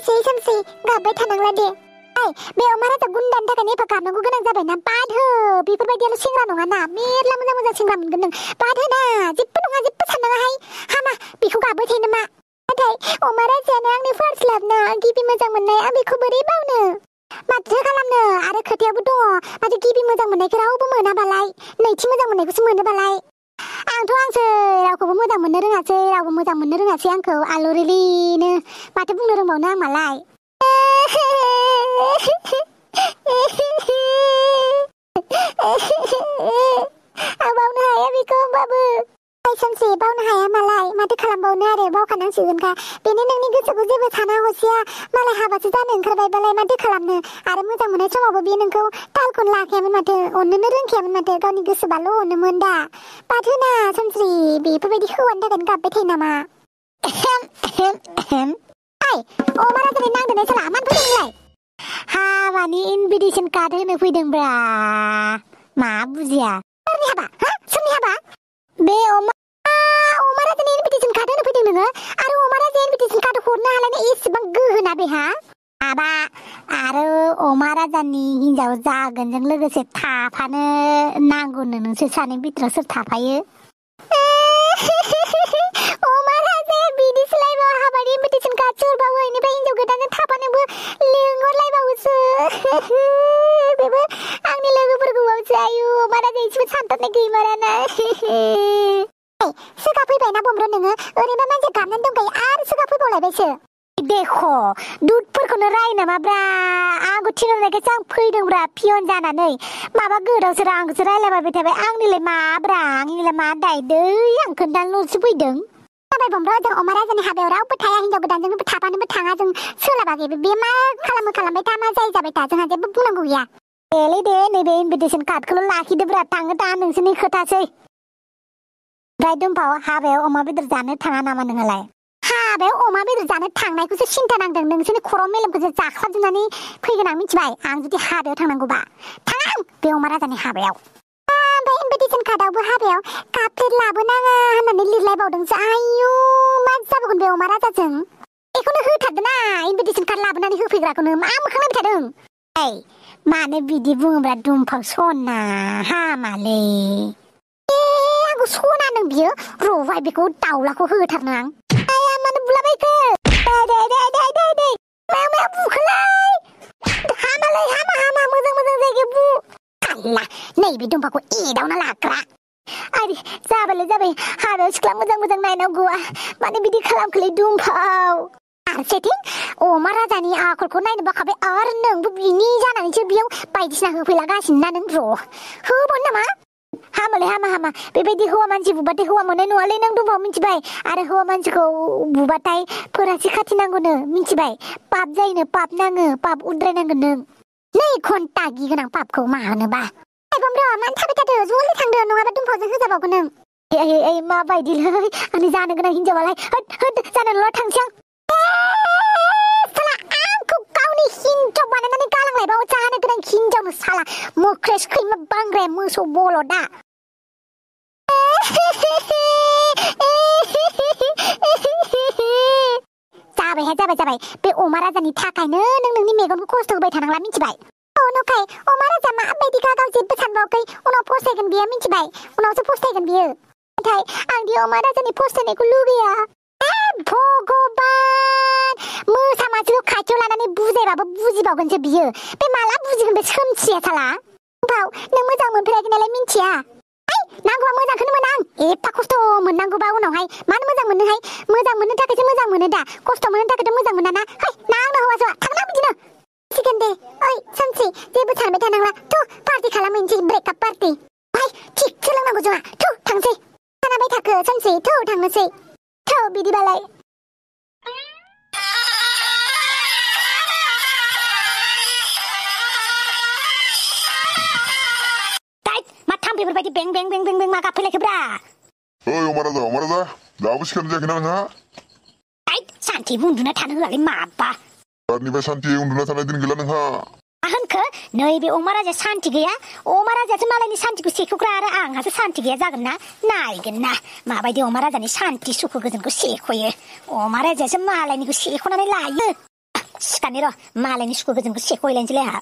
सानसे गाबबाय थानांला दे बे अमा राजा गुन्दानि थाखायनो एफा गाबनांगौ गोनां जाबायना बाद हो बेफोरबायदियाल' सेंग्रा नङाना मेरला मोजां मोजां सेंग्रा मोनगोन नों बाद होना जेबो नङा जेबो साननाङाहाय हामा बेखौ गाबबाय थायो नामा नाथाय अमा राजायानो आंनि फार्स्ट लाभ ना गिबि मोजां मोननाय आं बेखौ बोरै बावनो माथो खालामनो आरो खोथायाबो दङ माथो गिबि मोजां मोननायखौ रावबो मोनाबालाय नैथि मोजां मोननायखौसो मोनोबालाय आंसो रावखौबो मोजां मोननो रोङासै रावबो मोजां मोननो रोङासै आंखौ आलुरिलिनो माथो बुंनो रोंबावनो आं मालाय आं बावनो हाया बेखौ होमबाबो सानसे बावनो हाया मालाय माथो खालामबावनो आरो बावखानांसिगोनखा बेनो नोंनि गोसोखौ जेबो साना हसिया मालाय हाबासो जानो ओंखारबायबालाय माथो खालामनो आरो मोजां मोननाय समावबो बे नोंखौ तालखौनो लाखायामोन माथो अननोनो रोंखायामोन माथो गावनि गोसोबाल' अनोमोन दा बाद होना सानस्रि बेफोरबायदि हौवानि थाखायनो गाबबाय थायो नामा अमा राजानि नांदोंनाय साला मानो फैदों नोंलाय हाबानि इनभिटेसन कार्ड होनो फैदोंब्रा मा बुजिया सोरनि हाबा सोरनि हाबा बे अमा राजानि इनभिटेसन कार्ड होनो फैदों नोङो आरो अमा राजाया इनभिटेसन कार्ड हरनो हालायनो एसेबां गोहोना बेहा माबा आरो अमा राजानि हिनजाव जागोनजों लोगोसे थाफानो नांगौनो नोंसोर सानै बिथोराव सोर थाफायो अमा राजाया बिदिसोलायबा हाबानि इनभिटेसन कार्ड हरबावो इनिफ्राय हिनजाव गोदानजों थाफानोबो लिंहरलायबावोसो बेबो आंनि लोगोफोरखौबावसो आयु अमा राजाया एसेबो सानथारनाय गैमाराना सोगा फैबायना बमब्र नोङो ओरैनो मानसि गाबनानै दंखायो आरो सोगा फैबावलायबायसो देख दुधफोरखौनो राय नामाब्रा आंखौ थिनहरनायखायसो आं फैदोंब्रा पियन जानानै माबा गोदावसोरा आंखौसो रायलायबाय थाबाय आंनिलाय माब्रा आंनिलाय मा दाय दै आं खोन्थानोल'सो फैदों जाबाय बमब्र जों अमा राजानि हाबायाव रावबो थाया हिनजाव गोदानजोंबो थाफानोबो थाङा जों सोलाबाखै बे मा खालामबाय था मा जाबाय था जोंहा जेबो बुंनांगौ गैया देलै दे नैबे इनभिटेसन कार्डखौल' लाखिदोब्रा थाङो दा नोंसोरनि खोथासै ओमफ्राय दुमफाव हाबायाव अमा बेदर जानो थाङा नामा नोङालाय हाबायाव अमा बेदर जानो थांनायखौसो सिन्था नांदों नोंसोरनि खर' मेलेमखौसो जाख्लाबजोबनानै फैगोन आं मिथिबाय आं जुदि हाबायाव थांनांगौबा थाङा आं बे अमा राजानि हाबायाव ओमफ्राय इनभिटेसन कार्डआवबो हाबायाव काप प्लेट लाबोनाङा होननानै लिरलायबावदोंसो आयु मा जाबावगोन बे अमा राजाजों बेखौनो होथारदों ना इनभिटेसन कार्ड लाबोनानै होफैग्राखौनो मा मोखां नायबाय थादों मानो बिदि बुङोब्रा दुमफाव सना हामालै आंखौ सना नों बियो रबाय बेखौ दाउलाखौ होथारनो आं आया मानो बुलाबायखो दे माया बुखोलाय हामालै हामा मोजां जायगायाव बु आल्ला नैबे दुमफाखौ एदावना लाग्रा आरे जाबाय हाबायाव सिख्ला मोजां नायनांगौआ माने बिदि खालामखोलै दुमफाव फारसेथिं अमा राजानि आखलखौ नायनो बाखाबाय आरो नोंबो बिनि जानानैसो बेयाव बायदिसिना होफैलागासिनो ना नों र' होबावनो नामा हामालै हामा बेबायदि हौवा मानसि बुबाथाय हौवा मोननाय नङालै नों दुमफाव मिथिबाय आरो हौवा मानसिखौ बुबाथाय फोरासि खाथिनांगौनो मिथिबाय पाप जायोनो पाप नाङो पाप उद्रायनांगोन नों 2 घन्टा गिगोनां पापखौ मा होनोबा बमब्र मानो थाबाय थादो ज'लै थांदो नङाबा दुमफावजों होजाबावगोन नों माबायदिलै आंनि जानो गोनां हिनजावालाय होद जानोल' थांसै साला आंखौ गावनि हिनजाव बानायनानै गालांलायबावो जानो गोनां हिनजावनो साला मोख्रेस खैमा बांग्राया मोसौ बलदा जाबाय बे अमा राजानि थाखायनो नों नोंनि मेगनखौ खस्थ' होबाय थानांला मिथिबाय नखाय अमा राजा माबायदि गाव जेबो सानबावाखै उनाव फस्थायगोन बियो मिथिबाय उनावसो फस्थायगोन बियो नाथाय आं दि अमा राजानि फस्थायनायखौ लुगैया भगबान मोसा मासेखौ खाथियाव लानानै बुजायबाबो बुजिबावगोनसो बियो बे माला बुजिगोन बे सोमथिया साला बाव नों मोजां मोनफेराखै नालाय मिथिया नांगौबा मोजांखौनो मोना आं एफा खस्थ' मोननांगौबा उनावहाय मानो मोजां मोननोहाय मोजां मोननो थाखायसो मोजां मोनो दा खस्थ' मोननो थाखायथ' मोजां मोना ना नांनो हौवासा थांना बिदिनो सिगोन दे सानसे जेबो सानबाय थानांला पार्टि खालामहैनोसै ब्रेकआप पार्टि थिग सोलोंनांगौ जोंहा थांसै खोनाबाय थाखो सानसे थांनोसै बिदिबालाय मा थाम्फैफोरबायदि बें मा गाबफैलायखोब्रा अमा राजा दाबो सिखारनाय जायाखै ना नोंहा सान्थि उन्दुना थानो होआलै माबा बारनिफ्राय सान्थि उन्दुना थानाय दिन गैला नोंहा मा होनखो नैबे अमा राजाया सान्थि गैया अमा राजायासो मालायनि सान्थिखौ सेख'ग्रा आरो आंहासो सान्थि गैया जागोन ना नायगोन ना माबायदि अमा राजानि सान्थि सुखु गोजोनखौ सेख'यो अमा राजायासो मालायनिखौ सेख'नानै लायो सिखारनि र' मालायनि सुखु गोजोनखौ सेख'हैलायनोसैलाय आंहा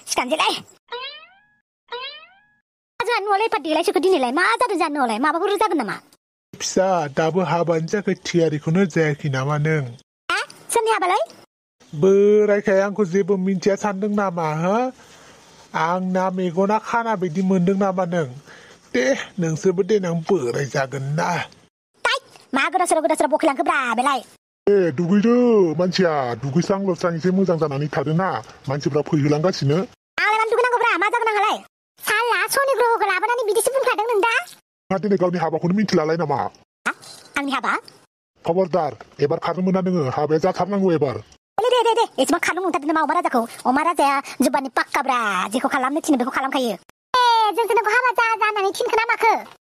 सिखारनोसैलाय जोंहा न'आवलाय एफा देलायसोखो दिनैलाय मा जादों जानो न'आवलाय माबाफोर जागोन नामा फिसा दाबो हाबानि थाखाय थियारिखौनो जायाखै नामा नों सोरनि हाबालाय बोरायखाय आंखौ जेबो मिन्थिया सानदों नामा हो आंना मेगना खाना बायदि मोनदों नामा नों दे नोंसोरबो देनां बोराय जागोन ना मा गोदाव सोराव बखिलांखोब्रा बेलाय दुगैदो मानसिया दुगैस्रां लोबस्रां एसे मोजां जानानै थादोंना मानसिफ्रा फैहोलांगासिनो आंलाय मानो दुगैनांगौब्रा मा जागोन आंहालाय साला सनि ग्रहखौ लाबोनानै बिदिसो बुंखादों नों दा नोंहा दिनै गावनि हाबाखौनो मिन्थिलालाय नामा आंनि हाबा खबरदार एबार खारनो मोना नोङो हाबाया जाथारनांगौ एबार दे एसेबां खारनो मोनथारदों नामा अमा राजाखौ अमा राजाया जुब्बानि पाक्काब्रा जेखौ खालामनो थिनो बेखौ खालामखायो जोंसो नोंखौ हाबा जानानै थिनखोना माखो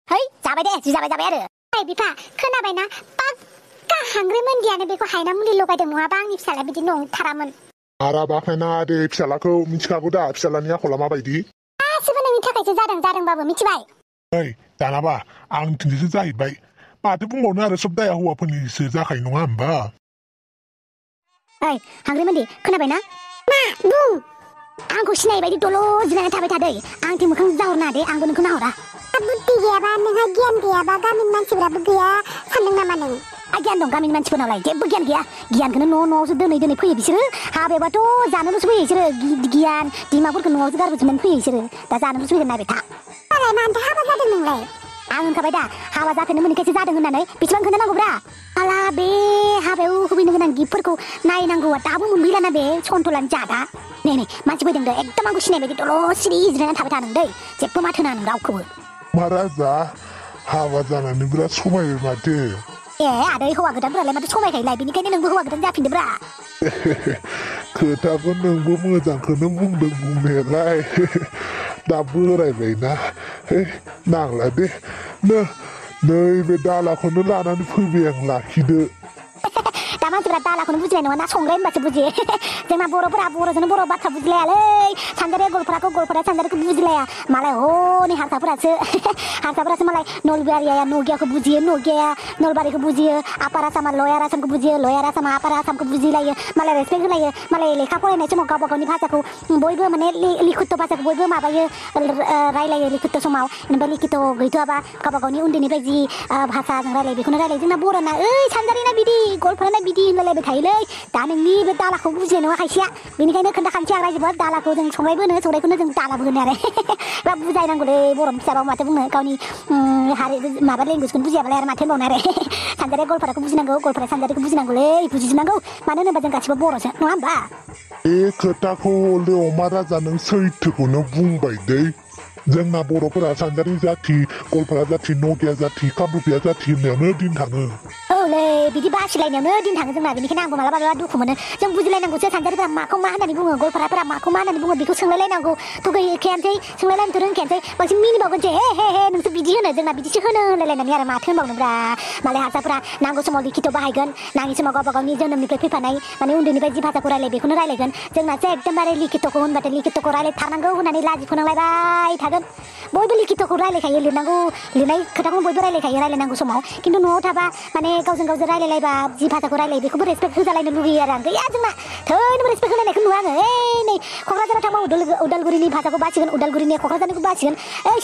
है जाबाय दे जि जाबाय आरो बिफा खोनाबायना पाक्का हांग्रि मोनदियानो बेखौ हायना मुलि लगायदों नङाबा आंनि फिसाला बिदि नंथारामोन आरा बाख्नायनाङा दे फिसालाखौ मिथिखागौ दा फिसालानि आखला माबायदि गासिबो नोंनि थाखायसो जादोंबाबो मिथिबाय ओइ दानाबा आं थिंजोसो जाहैबाय माथो बुंबावनो आरो सब दाया हौवाफोरनिसो जाखायो नङा होमबा ओइ हांग्रि मोनदि खोनाबायना मा बुं आंखौ सिनाय बायदि दल' जिरायना थाबाय थादै आंथिं मोखां जाहरना दे आंबो नोंखौ नाहरा बुद्धि गैयाबा नोंहा गियान गैयाबा गामिनि मानसिफोराबो गैया सानदों नामा नों गियान दं गामिनि मानसिफोरनावलाय जेबो गियान गैया गियानखौनो न'आवसो दोनै फैयो बिसोरो हाबायाबाथ' जानोल'सो फैयो बिसोरो गियान दिमागफोरखौ न'आवसो गारबोजोबनानै फैयो बिसोरो दा जानोल'सो फैगोन नायबाय था मानोथो हाबा जादों नोंलाय आं होनखाबाय दा हाबा जाफेरनो मोनैखायसो जादों होननानै बेसेबां खोन्थानांगौब्रा आला बे हाबायाव होफैनो गोनां गिफ्टफोरखौ नायनांगौआ दाबो मोनफैलाना बे सन्थलानि जादा नै मानसि फैदों दे एकदम आंखौ सिनाय बायदि दल' सिरि जिरायनानै थाबाय थादों दै जेबो माथो होनाङा नों रावखौबो महाराजा हाबा जानानै बिराद समायबाय माथो आदै हौवा गोदानफोरालाय माथो समायखायोलाय बेनिखायनो नोंबो हौवा गोदान जाफिनदोब्रा खोथाखौ नोंबो मोजांखौनो बुंदों बुंनायालाय दा बोरायबायना नांला दे नैबे दालाखौनो लानानै फैबाय आं लाखिदो दा मानसिफ्रा दालाखौनो बुजिनाय नङा ना संग्राय होनबासो बुजियो जोंना बर'फोरा बर'जोंनो बर' बाथ्रा बुजिलायालै सानजारिया गलफोरा सानजारिखौ बुजिलाया मालाय हनै हारसाफोरासो मालाय नलबारिया नगियाखौ बुजियो नगियाया नलबारिखौ बुजियो आपार आसामा लयार आसामखौ बुजियो लयार आसामा आपार आसामखौ बुजिलायो मालाय रेसपेक्ट होलायो मालाय लेखा फरायनाय समाव गावबा गावनि भाषाखौ बयबो माने लिखित भाषाखौ बयबो माबायो रायलायो लिखित समाव ओमफ्राय लिखित गैथ'आबा गावबा गावनि उन्दैनिफ्राय जि भाषाजों रायलायो बेखौनो रायलायो जोंना बर'ना ओइ सानजारिना बिदि गलफोराना बिदि होनलायलायबाय थायोलै दा नोंनि बे दालाखौ बुजिनाय नङा खायसेया बेनिखायनो खोन्थाखानोसै आं रायजोफोर दालाखौ जों संग्रायखौनो जों दालाबो होनो आरो बा बुजायनांगौलै बर'नि फिसाबाबो माथो बुंनो गावनि हारि माबा लेंगुवेजखौनो बुजियाबालाय आरो माथो होनबावनो आरो सानजारिया गलपाराखौ बुजिनांगौ गलपारा सानजारिखौ बुजिनांगौलै बुजिजोबनांगौ मानो होनोबा जों गासिबो बर'सो नङा होमबा बे खोथाखौ अमा राजा नों सैथोखौनो बुंबाय दै जोंना बर'फोरा सानजारि जाथि गलपारा जाथि नगिया जाथि कामरुपिया जाथि होननायावनो दिन थाङो औलै बिदि बासिलायनायावनो दिन थाङो जोंना बेनिखायनो आंबो मालाबा दुखु मोनो जों बुजिलायनांगौसो सानजारिफोरा माखौ मा होननानै बुङो गलपाराफोरा माखौ मा होननानै बुङो बेखौ सोंलायलायनांगौ थुगैखायानोसै सोंलायलायनोथ' रोंखायानोसै बांसिन मिनिबावगोनसै हे नोंसोर बिदि होनो जोंना बिदिसो होनो होनलायलायनानै आरो माथो होनबावनोब्रा मालाय हारसाफोरा नांगौ समाव लिखित बाहायगोन नाङि समाव गावबा गावनि जोनोमनिफ्राय फैफानाय माने उन्दैनिफ्राय जि भाषाखौ रायलाय बेखौनो रायलायगोन जोंनासो एकदमबारे लिखितखौ होनबाथाय लिखितखौ रायलायथारनांगौ होननानै लाजि फोनांलायबाय थागोन बयबो लिखितखौ रायलायखायो लिरनाय खोथाखौ बयबो रायलायखायो रायलायनांगौ समाव खिन्थु न'आव थाबा माने गावजों रायलायलायबा जि भाषाखौ रायलायो बेखौबो रेसपेक्ट होजालायनो लुगैयो आरो आं गैया जोंना थैनोबो रेसपेक्ट होलायनायखौ नुवा आङो नै क'क्राझाराव थांबा उदालगुरिनि भाषाखौ बासिगोन उदालगुरिनिया क'क्राझारनिखौ बासिगोन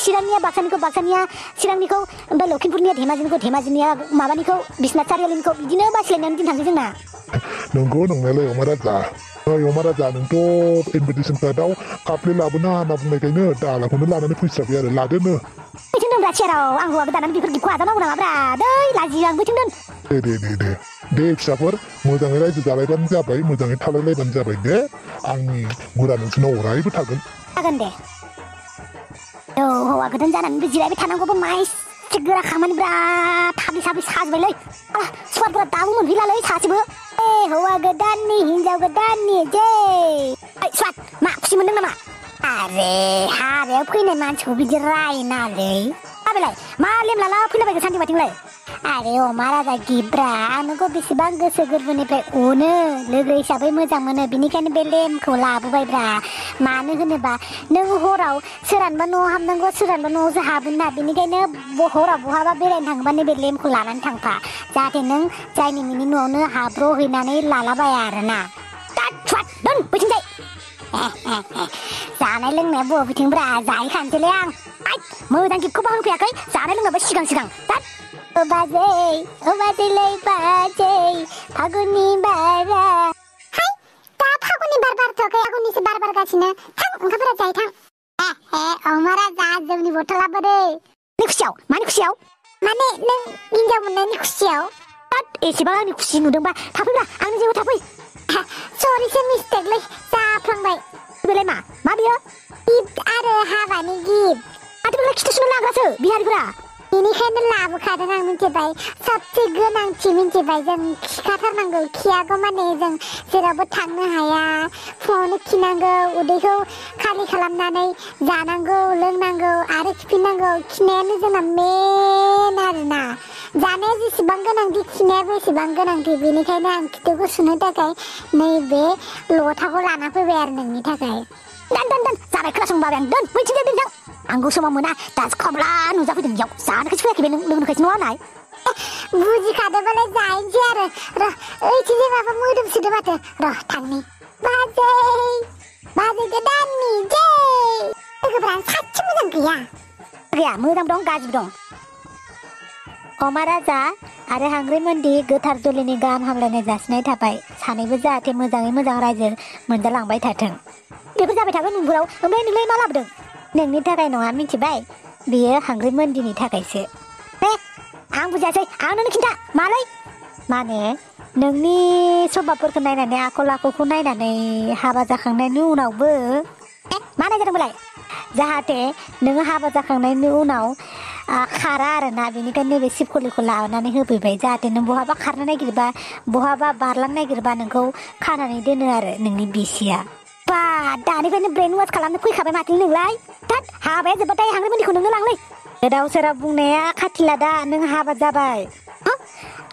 चिरांनिया बाक्सानिया चिरांनिखौ ओमफ्राय लखिमपुरनिया धेमाजिनिया माबानिखौ बिश्वनाथ सारियालिनिखौ बिदिनो बासिलायनानै दिन थाङो जोंना नंगौ नंनायालाय अमा राजा अमा राजा नोंथ' इनभिटेसन कार्डआव काप्ले लाबोना होनना बुंनायखायनो दालाखौनो लानानै फैस्राबाय आरो लादोनो बैथिं दोनब्रा चेयाराव आं हौवा गोदानानै बेफोर गिफ्टखौ आजावनांगौ नामाब्रा दै लाजियो आं बैथिं दोन दे फिसाफोर मोजाङै रायजो जालायबानो जाबाय मोजाङै थालायलायबानो जाबाय दे आंनि गुरा नोंसोरनाव अरायबो थागोन दे औ हौवा गोदान जानानैबो जिरायबाय थानांगौबो माइसे गोरा खामानि बिराद थाबै साजोबबायलै सुवारफोरा दाबो मोनफैलालै सासेबो हौवा गोदाननि हिनजाव गोदाननि सुवाद मा खुसि मोनदों नामा आरे हाबायाव फैनाय मानसिखौ बिदि रायनालै आबेलाय मा लेमलाला फैलाबायगोन सानदों बाथिंलाय आरे अमा राजा गिब्रा आं नोंखौ बेसेबां गोसो गोरबोनिफ्राय अनो लोगो हिसाबै मोजां मोनो बिनिखायनो बे लेम्पखौ लाबोबायब्रा मानो होनोबा नों हराव सोरानबा न'आव हाबनांगौ सोरानबा न'आवसो हाबोना बेनिखायनो हराव बहाबा बेरायनो थाङोबा नैबे लेम्पखौ लानानै थांफा जाहाथे नों जायनि मिनि न'आवनो हाब्र'हैनानै लालाबाया आरोना दोन बैथिंजाय जानाय लोंनाया बबेथिंब्रा जाहैखानोसैलै आं मोजां गिफ्टखौ बाहोफैयाखै जानाय लोंनायाबो सिगां बाजै फागुननि बारा हाय दा फागुननि बार बारथ'आखै आगुननिसो बार बारगासिनो थां ओंखामफोरा जाहै थां अमा राजा जौनि बथला बोरै नि खुसियाव मानि खुसियाव माने नों हिनजाव मोननायनि खुसियाव एसेबां आंनि खुसि नुदोंबा थाफैब्रा आंनि जेबो थाफै सरिसो मिस्टेकलै जाफ्लांबाय बेलाय मा बियो गिफ्ट आरो हाबानि गिफ्ट आथिखालाव खिथु सुनो लाग्रासो बिहारिफोरा बेनिखायनो लाबोखादों आं मिथिबाय सबसे गोनांथि मिथिबाय जों खिखाथारनांगौ खियागौ माने जों जेरावबो थांनो हाया फुङावनो खिनांगौ उदैखौ खालि खालामनानै जानांगौ लोंनांगौ आरो खिफिननांगौ खिनायानो जोंना मेन आरोना जानाया जेसेबां गोनांथि खिनायाबो एसेबां गोनांथि बेनिखायनो आं खिथुखौ सुनो थाखाय नैबे लथाखौ लाना फैबाय आरो नोंनि थाखाय दोन जाबाय खोनासंबाय आं दोन बैथिंजाय दोनदां आंगौ समाव मोना दासो खमला नुजाफैदों इयाव जानोखायसो फैयाखै बे नों लोंनोखायसो नङा होननाय बुजिखादोंबालाय जाहैनोसै आरो ओइथिंजाय माबा मोदोम सोदो माथो थांनि बाजै गोदाननि जै लोगोफ्रानो सासेबो मोजां गैया मोजां दं गाज्रि दं अमा राजा आरो हांग्रि मन्दि गोथार जुलिनि गाहाम हामलायनाय जासिनाय थाबाय सानैबो जाहाथे मोजाङै मोजां रायजो मोनजालांबाय थाथों बेफोर जाबाय थागोन नोंफोराव ओमफ्राय नोंलाय मा लाबोदों नोंनि थाखाय नङा मिथिबाय बेयो हांग्रि मन्दिनि थाखायसो आं बुजियासै आं नोंनो खिन्था मालै माने नोंनि स्वभाबफोरखौ नायनानै आखल आखुखौ नायनानै हाबा जाखांनायनि उनावबो मा नायजादोंमोनलाय जाहाथे नोङो हाबा जाखांनायनि उनाव खारा आरोना बेनिखायनो नैबे सिपखलिखौ लानानै होफैबाय जाहाथे नों बहाबा खारनो नागिरबा बहाबा बारलांनो नागिरबा नोंखौ खानानै दोनो आरो नोंनि बिसिया बा दानिफ्रायनो ब्रेन वाश खालामनो फैखाबाय माथो नोंलाय तात हाबाया जोबबाथाय हांग्रि मन्दिखौ नोंनो लांलै गोदाव सोराव बुंनाया खाथिला दा नों हाबा जाबाय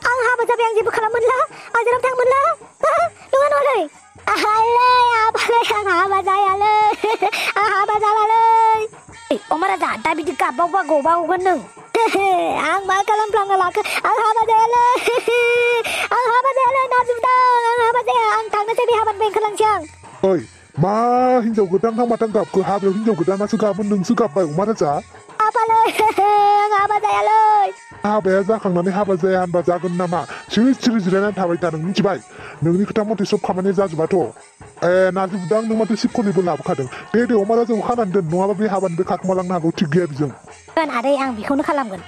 आं हाबा जाबाय आं जेबो खालामोनला आं जेराव थांमोनला नङा नङालै आबालै आं हाबा जायालै आं हाबा जालालै अमा राजा दा बिदि गाबबावबा गबा गगोन नों आं मा खालामफ्लांना लाखो आं हाबा जायालै नाजुबदां आं हाबा जाया आं थांनोसै बे हाबानिफ्राय ओंखारलांसै आं ओइ मा हिनजाव गोदान थांबाथां गाबखो हाबायाव हिनजाव गोदानासो गाबो नोंसो गाबबाय अमा राजा आं हाबा जायालै हाबाया जाखांनानै हाबा जाया होनबा जागोन नामा सिरि जिरायनानै थाबाय था नों मिथिबाय नोंनि खोथा मथे सब खामानिया जाजोबाथ' नाजुबदां नों माथो सिपखलिबो लाबोखादों दे अमा राजाखौ खानानै दोन नङाबा बे हाबानिफ्राय खाखोमालांनो हागौ थिग गैया बिजों आदै आं बेखौनो खालामगोन